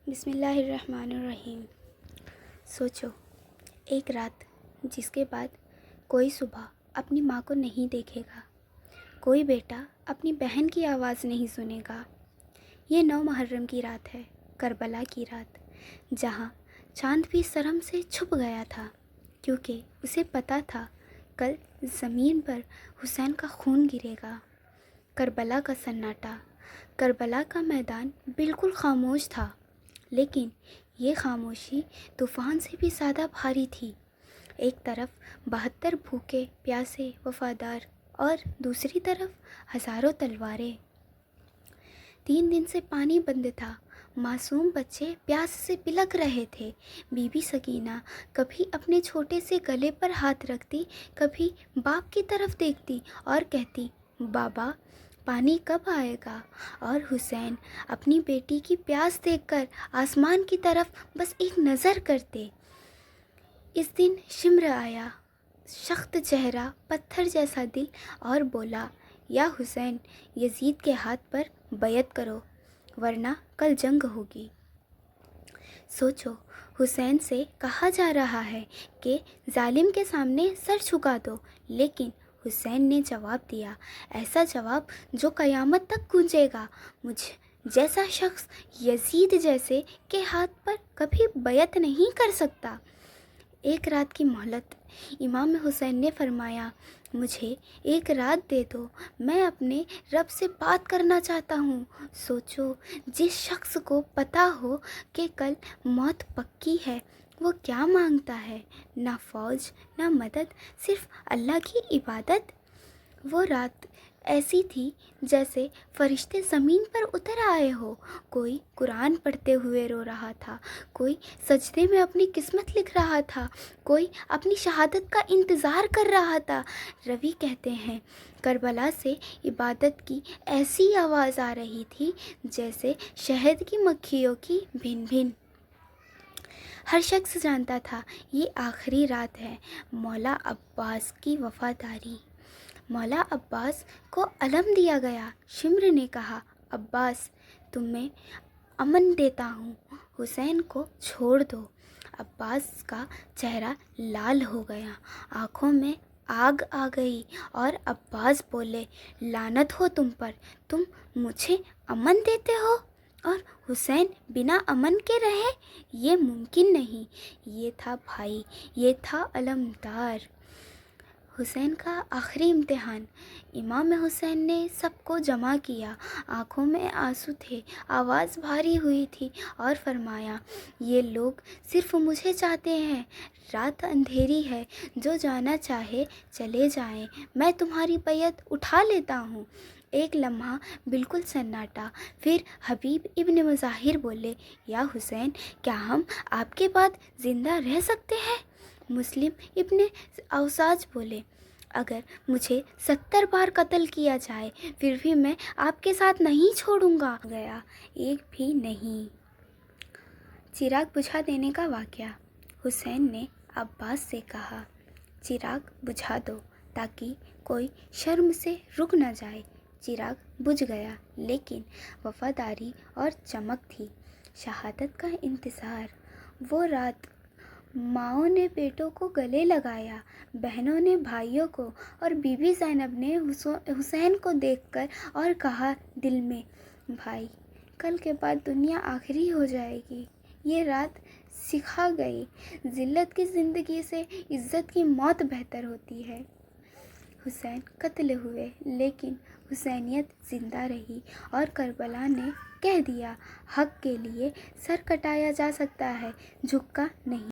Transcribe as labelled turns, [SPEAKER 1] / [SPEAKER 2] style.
[SPEAKER 1] بسم اللہ الرحمن الرحیم۔ سوچو، ایک رات جس کے بعد کوئی صبح اپنی ماں کو نہیں دیکھے گا، کوئی بیٹا اپنی بہن کی آواز نہیں سنے گا۔ یہ 9 محرم کی رات ہے، کربلا کی رات، جہاں چاند بھی شرم سے چھپ گیا تھا، کیونکہ اسے پتہ تھا کل زمین پر حسین کا خون گرے گا۔ کربلا کا سناٹا، کربلا کا میدان بالکل خاموش تھا، لیکن یہ خاموشی طوفان سے بھی زیادہ بھاری تھی۔ ایک طرف 72 بھوکے پیاسے وفادار اور دوسری طرف ہزاروں تلواریں۔ 3 دن سے پانی بند تھا، معصوم بچے پیاس سے بلک رہے تھے۔ بی بی سکینہ کبھی اپنے چھوٹے سے گلے پر ہاتھ رکھتی، کبھی باپ کی طرف دیکھتی اور کہتی، بابا پانی کب آئے گا؟ اور حسین اپنی بیٹی کی پیاس دیکھ کر آسمان کی طرف بس ایک نظر کرتے۔ اس دن شمر آیا، سخت چہرہ، پتھر جیسا دل، اور بولا، یا حسین، یزید کے ہاتھ پر بیعت کرو ورنہ کل جنگ ہوگی۔ سوچو، حسین سے کہا جا رہا ہے کہ ظالم کے سامنے سر جھکا دو، لیکن حسین نے جواب دیا، ایسا جواب جو قیامت تک گونجے گا، مجھ جیسا شخص یزید جیسے کے ہاتھ پر کبھی بیعت نہیں کر سکتا۔ ایک رات کی مہلت۔ امام حسین نے فرمایا، مجھے ایک رات دے دو، میں اپنے رب سے بات کرنا چاہتا ہوں۔ سوچو، جس شخص کو پتہ ہو کہ کل موت پکی ہے، وہ کیا مانگتا ہے؟ نہ فوج، نہ مدد، صرف اللہ کی عبادت۔ وہ رات ایسی تھی جیسے فرشتے زمین پر اتر آئے ہو۔ کوئی قرآن پڑھتے ہوئے رو رہا تھا، کوئی سجدے میں اپنی قسمت لکھ رہا تھا، کوئی اپنی شہادت کا انتظار کر رہا تھا۔ روی کہتے ہیں، کربلا سے عبادت کی ایسی آواز آ رہی تھی جیسے شہد کی مکھیوں کی بھن بھن۔ ہر شخص جانتا تھا یہ آخری رات ہے۔ مولا عباس کی وفاداری۔ مولا عباس کو علم دیا گیا۔ شمر نے کہا، عباس، تمہیں امن دیتا ہوں، حسین کو چھوڑ دو۔ عباس کا چہرہ لال ہو گیا، آنکھوں میں آگ آ گئی، اور عباس بولے، لعنت ہو تم پر، تم مجھے امن دیتے ہو اور حسین بنا امن کے رہے؟ یہ ممکن نہیں۔ یہ تھا بھائی، یہ تھا علمدار، حسین کا آخری امتحان۔ امام حسین نے سب کو جمع کیا، آنکھوں میں آنسو تھے، آواز بھاری ہوئی تھی، اور فرمایا، یہ لوگ صرف مجھے چاہتے ہیں، رات اندھیری ہے، جو جانا چاہے چلے جائیں، میں تمہاری بیعت اٹھا لیتا ہوں۔ ایک لمحہ بالکل سناٹا، پھر حبیب ابن مظاہر بولے، یا حسین، کیا ہم آپ کے بعد زندہ رہ سکتے ہیں؟ مسلم ابن اوساج بولے، اگر مجھے 70 بار قتل کیا جائے پھر بھی میں آپ کے ساتھ نہیں چھوڑوں گا۔ گیا ایک بھی نہیں۔ چراغ بجھا دینے کا واقعہ۔ حسین نے عباس سے کہا، چراغ بجھا دو تاکہ کوئی شرم سے رک نہ جائے۔ چراغ بجھ گیا، لیکن وفاداری اور چمک تھی، شہادت کا انتظار۔ وہ رات ماؤں نے بیٹوں کو گلے لگایا، بہنوں نے بھائیوں کو، اور بی بی زینب نے حسین کو دیکھ کر اور کہا دل میں، بھائی، کل کے بعد دنیا آخری ہو جائے گی۔ یہ رات سکھا گئی، ذلت کی زندگی سے عزت کی موت بہتر ہوتی ہے۔ حسین قتل ہوئے، لیکن حسینیت زندہ رہی، اور کربلا نے کہہ دیا، حق کے لیے سر کٹایا جا سکتا ہے، جھک کا نہیں۔